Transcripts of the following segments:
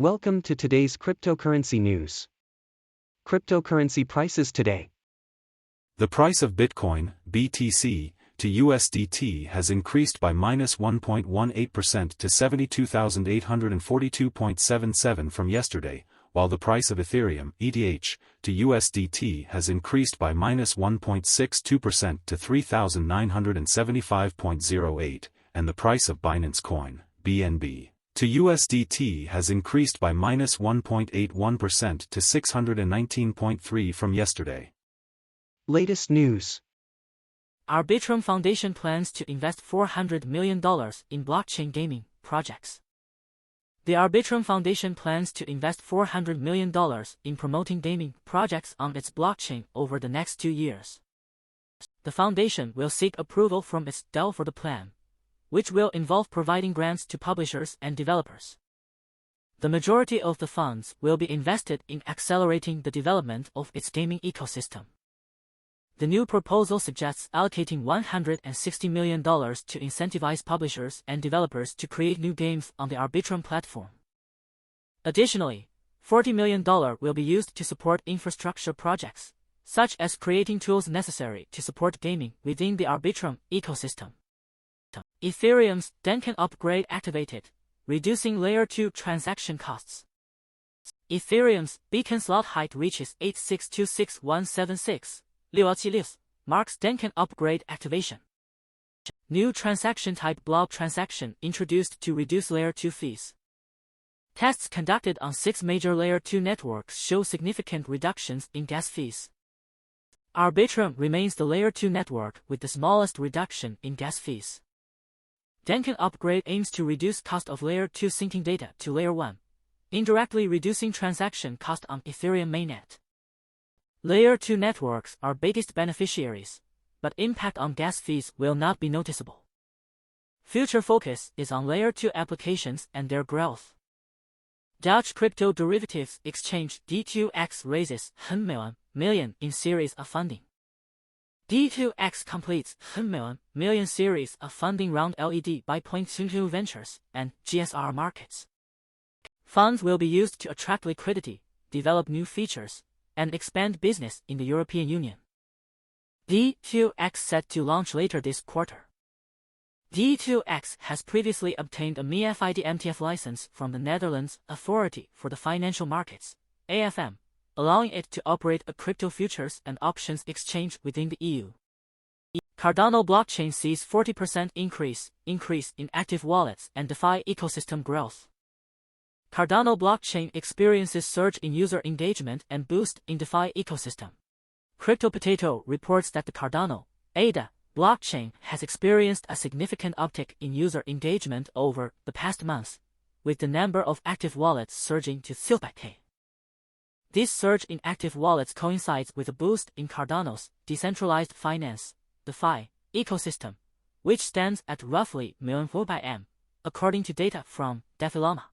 Welcome to today's cryptocurrency news. Cryptocurrency prices today. The price of Bitcoin, BTC, to USDT has increased by -1.18% to 72,842.77 from yesterday, while the price of Ethereum, ETH, to USDT has increased by -1.62% to 3,975.08, and the price of Binance Coin, BNB, to USDT has increased by -1.81% to 619.3 from yesterday. Latest news. Arbitrum Foundation plans to invest $400 million in blockchain gaming projects. The Arbitrum Foundation plans to invest $400 million in promoting gaming projects on its blockchain over the next 2 years. The foundation will seek approval from its DAO for the plan, which will involve providing grants to publishers and developers. The majority of the funds will be invested in accelerating the development of its gaming ecosystem. The new proposal suggests allocating $160 million to incentivize publishers and developers to create new games on the Arbitrum platform. Additionally, $40 million will be used to support infrastructure projects, such as creating tools necessary to support gaming within the Arbitrum ecosystem. Ethereum's Dencun upgrade activated, reducing Layer 2 transaction costs. Ethereum's beacon slot height reaches 8626176. 676, marks Dencun upgrade activation. New transaction type blob transaction introduced to reduce Layer 2 fees. Tests conducted on 6 major Layer 2 networks show significant reductions in gas fees. Arbitrum remains the Layer 2 network with the smallest reduction in gas fees. Dencun upgrade aims to reduce cost of Layer 2 syncing data to Layer 1, indirectly reducing transaction cost on Ethereum mainnet. Layer 2 networks are biggest beneficiaries, but impact on gas fees will not be noticeable. Future focus is on Layer 2 applications and their growth. Dutch crypto derivatives exchange D2X raises $100 million in series of funding. D2X completes $100 million series of funding round led by Point22 Ventures and GSR Markets. Funds will be used to attract liquidity, develop new features, and expand business in the European Union. D2X set to launch later this quarter. D2X has previously obtained a MiFID MTF license from the Netherlands Authority for the Financial Markets, AFM, allowing it to operate a crypto futures and options exchange within the EU. Cardano blockchain sees 40% increase in active wallets and DeFi ecosystem growth. Cardano blockchain experiences surge in user engagement and boost in DeFi ecosystem. CryptoPotato reports that the Cardano ADA blockchain has experienced a significant uptick in user engagement over the past months, with the number of active wallets surging to 300,000. This surge in active wallets coincides with a boost in Cardano's decentralized finance DeFi ecosystem, which stands at roughly $1,400,000, according to data from DeFi.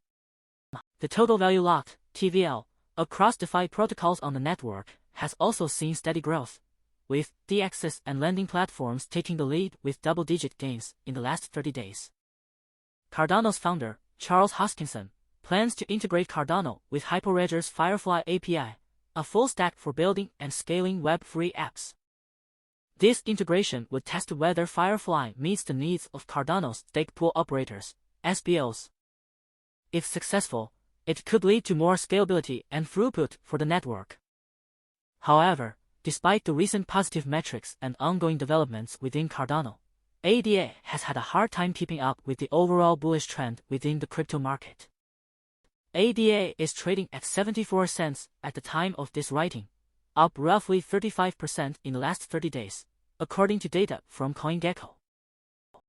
The total value locked, TVL, across DeFi protocols on the network has also seen steady growth, with DEXs and lending platforms taking the lead with double-digit gains in the last 30 days. Cardano's founder, Charles Hoskinson, plans to integrate Cardano with Hyperledger's Firefly API, a full stack for building and scaling Web3 apps. This integration would test whether Firefly meets the needs of Cardano's stake pool operators, SPOs. If successful, it could lead to more scalability and throughput for the network. However, despite the recent positive metrics and ongoing developments within Cardano, ADA has had a hard time keeping up with the overall bullish trend within the crypto market. ADA is trading at 74 cents at the time of this writing, up roughly 35% in the last 30 days, according to data from CoinGecko.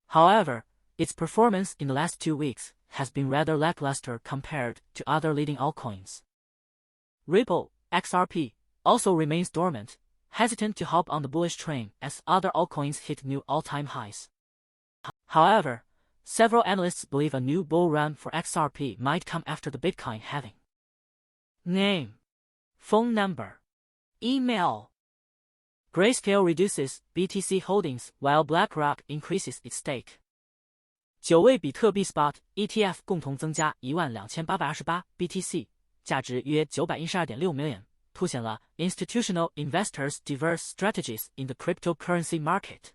However, its performance in the last 2 weeks has been rather lackluster compared to other leading altcoins. Ripple, XRP, also remains dormant, hesitant to hop on the bullish train as other altcoins hit new all-time highs. However, several analysts believe a new bull run for XRP might come after the Bitcoin halving. Name, phone number, email. Grayscale reduces BTC holdings while BlackRock increases its stake. 9位比特币 Spot ETF 共同增加12828 BTC， 价值约912.6 million， 凸显了 Institutional Investors' Diverse Strategies in the Cryptocurrency Market。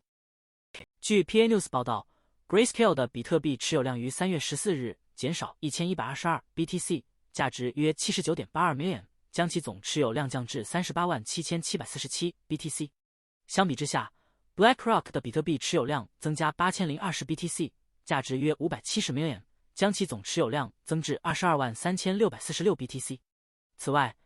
据 PA News 报道 ，Grayscale 的比特币持有量于3月14日减少1122 BTC， 价值约79.82 million， 将其总持有量降至387747 BTC。相比之下 ，BlackRock 的比特币持有量增加8020 BTC， 价值约570 million， 将其总持有量增至223646 BTC。此外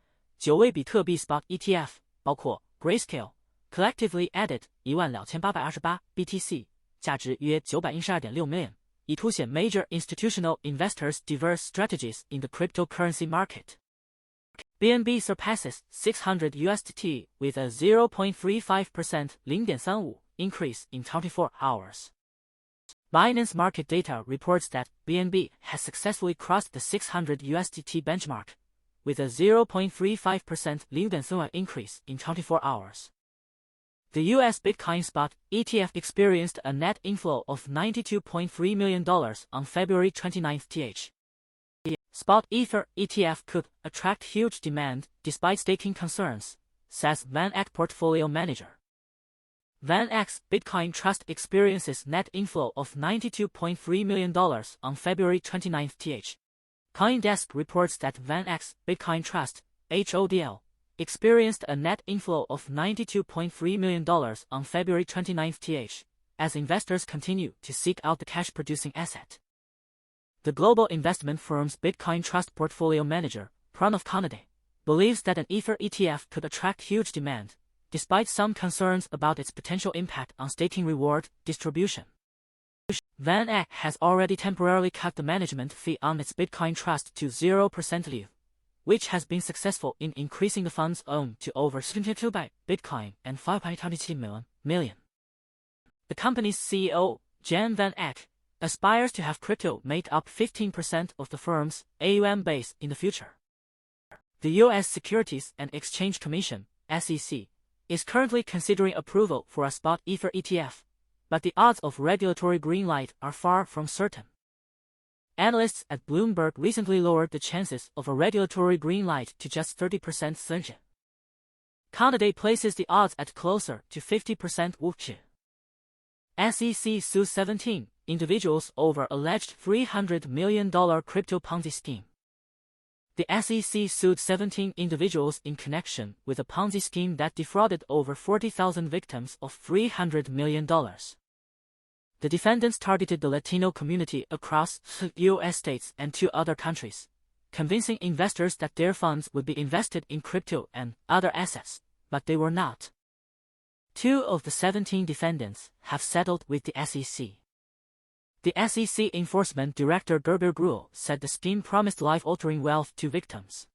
，9位比特币 Spot ETF 包括 Grayscale collectively added 12828 BTC， 价值约912.6 million， 以凸显 Major Institutional Investors' Diverse Strategies in the Cryptocurrency Market。BNB surpasses 600 USDT with a 0.35% 0.35 increase in 24 hours. Binance market data reports that BNB has successfully crossed the 600 USDT benchmark with a 0.35% 0.35 increase in 24 hours. The US Bitcoin Spot ETF experienced a net inflow of $92.3 million on February 29th. Spot Ether ETF could attract huge demand despite staking concerns, says VanEck portfolio manager. VanEck's Bitcoin Trust experiences net inflow of $92.3 million on February 29th. CoinDesk reports that VanEck's Bitcoin Trust, HODL, experienced a net inflow of $92.3 million on February 29th, as investors continue to seek out the cash-producing asset. The global investment firm's Bitcoin Trust portfolio manager, Pranav Kanade, believes that an Ether ETF could attract huge demand, despite some concerns about its potential impact on staking reward distribution. VanEck has already temporarily cut the management fee on its Bitcoin Trust to 0% lieu, which has been successful in increasing the funds owned to over 72 by Bitcoin and 5.22 million. The company's CEO, Jan VanEck, aspires to have crypto make up 15% of the firm's AUM base in the future. The U.S. Securities and Exchange Commission, SEC, is currently considering approval for a spot Ether ETF, but the odds of regulatory green light are far from certain. Analysts at Bloomberg recently lowered the chances of a regulatory green light to just 30% certain. Kanade places the odds at closer to 50% wuxi. SEC sues 17 individuals over alleged $300 million crypto Ponzi scheme. The SEC sued 17 individuals in connection with a Ponzi scheme that defrauded over 40,000 victims of $300 million. The defendants targeted the Latino community across U.S. states and 2 other countries, convincing investors that their funds would be invested in crypto and other assets, but they were not. 2 of the 17 defendants have settled with the SEC. The SEC Enforcement Director Gerber Gruhl said the scheme promised life-altering wealth to victims.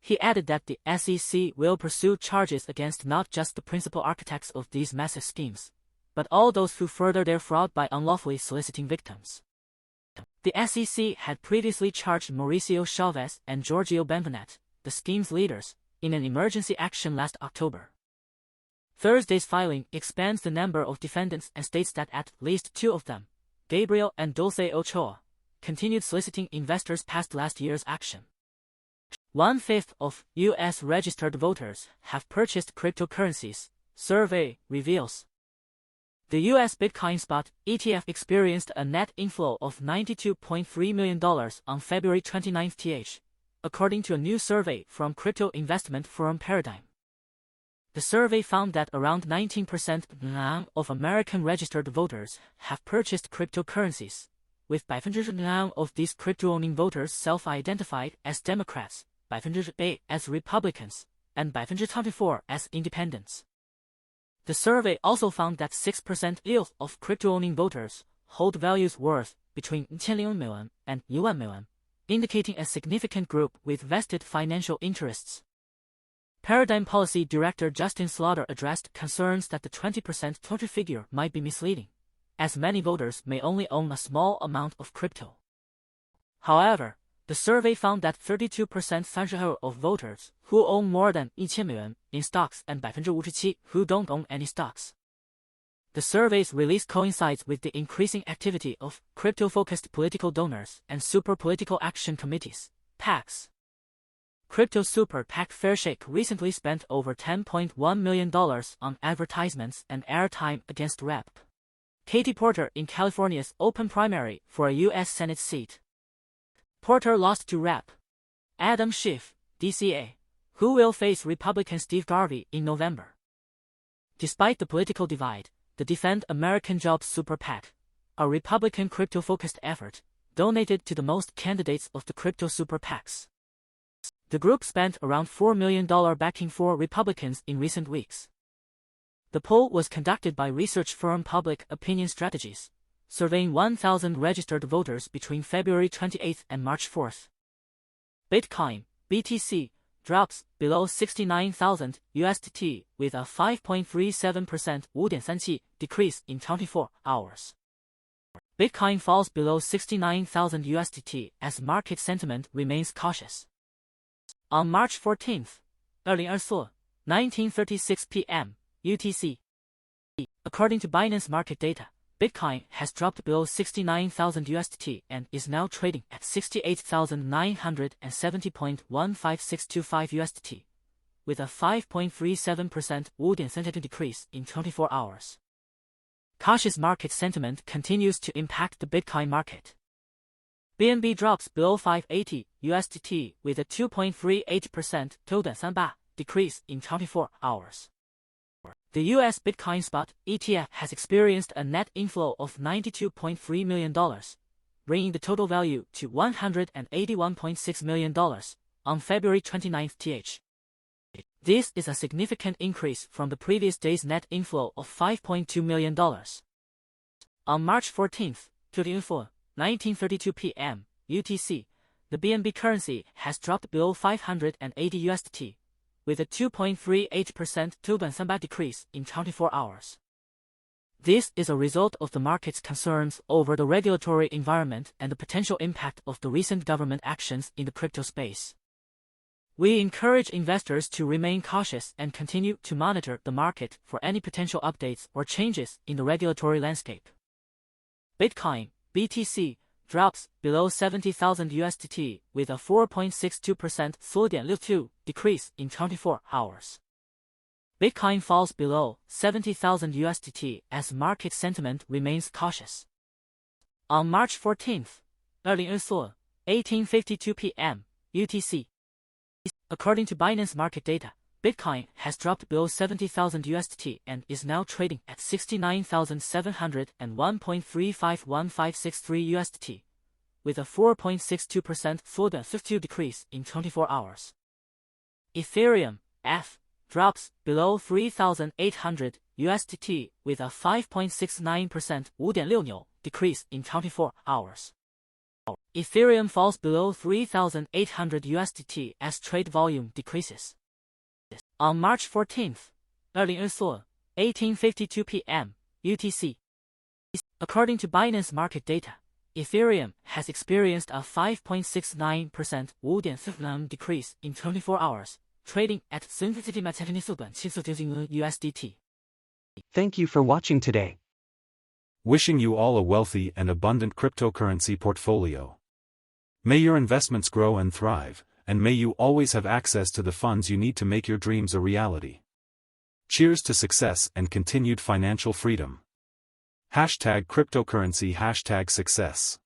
He added that the SEC will pursue charges against not just the principal architects of these massive schemes, but all those who further their fraud by unlawfully soliciting victims. The SEC had previously charged Mauricio Chavez and Giorgio Benvenet, the scheme's leaders, in an emergency action last October. Thursday's filing expands the number of defendants and states that at least 2 of them, Gabriel and Dulce Ochoa, continued soliciting investors past last year's action. 1/5 of U.S. registered voters have purchased cryptocurrencies, survey reveals. The U.S. Bitcoin Spot ETF experienced a net inflow of $92.3 million on February 29th, according to a new survey from crypto investment firm Paradigm. The survey found that around 19% of American registered voters have purchased cryptocurrencies, with 9% of these crypto-owning voters self-identified as Democrats, 8% as Republicans, and 24% as independents. The survey also found that 6% of crypto-owning voters hold values worth between 1,000 million and 1,000 million, indicating a significant group with vested financial interests. Paradigm Policy Director Justin Slaughter addressed concerns that the 20% total figure might be misleading, as many voters may only own a small amount of crypto. However, the survey found that 32% of voters who own more than 1,000 million in stocks and 57% who don't own any stocks. The The survey's release coincides with the increasing activity of crypto-focused political donors and super political action committees, PACs. Crypto Super PAC Fairshake recently spent over $10.1 million on advertisements and airtime against Rep. Katie Porter in California's open primary for a U.S. Senate seat. Porter lost to Rep. Adam Schiff, DCA, who will face Republican Steve Garvey in November. Despite the political divide, the Defend American Jobs Super PAC, a Republican crypto-focused effort, donated to the most candidates of the Crypto Super PACs. The group spent around $4 million backing 4 Republicans in recent weeks. The poll was conducted by research firm Public Opinion Strategies, surveying 1,000 registered voters between February 28 and March 4. Bitcoin, BTC, drops below 69,000 USDT with a 5.37% 5.37% decrease in 24 hours. Bitcoin falls below 69,000 USDT as market sentiment remains cautious. On March 14, 1936 p.m. UTC. According to Binance market data, Bitcoin has dropped below 69,000 USDT and is now trading at 68,970.15625 USDT, with a 5.37% 5.37% decrease in 24 hours. Cautious market sentiment continues to impact the Bitcoin market. BNB drops below 580 USDT with a 2.38% 2.38% decrease in 24 hours. The US Bitcoin Spot ETF has experienced a net inflow of $92.3 million, bringing the total value to $181.6 million on February 29 th. This is a significant increase from the previous day's net inflow of $5.2 million. On March 14, 1932 p.m. UTC, the BNB currency has dropped below 580 USDT, with a 2.38% 2.38% decrease in 24 hours. This is a result of the market's concerns over the regulatory environment and the potential impact of the recent government actions in the crypto space. We encourage investors to remain cautious and continue to monitor the market for any potential updates or changes in the regulatory landscape. Bitcoin, BTC, drops below 70,000 USDT with a 4.62% 4.62% decrease in 24 hours. Bitcoin falls below 70,000 USDT as market sentiment remains cautious. On March 14, 1852 p.m. UTC. According to Binance market data, Bitcoin has dropped below 70,000 USDT and is now trading at 69,701.351563 USDT, with a 4.62% 4.52% decrease in 24 hours. Ethereum, F, drops below 3,800 USDT with a 5.69% 5.69% decrease in 24 hours. Ethereum falls below 3,800 USDT as trade volume decreases. On March 14, 1852 p.m. UTC. According to Binance market data, Ethereum has experienced a 5.69% 5.69% decrease in 24 hours, trading at USDT. Thank you for watching today. Wishing you all a wealthy and abundant cryptocurrency portfolio. May your investments grow and thrive, and may you always have access to the funds you need to make your dreams a reality. Cheers to success and continued financial freedom. #cryptocurrency #success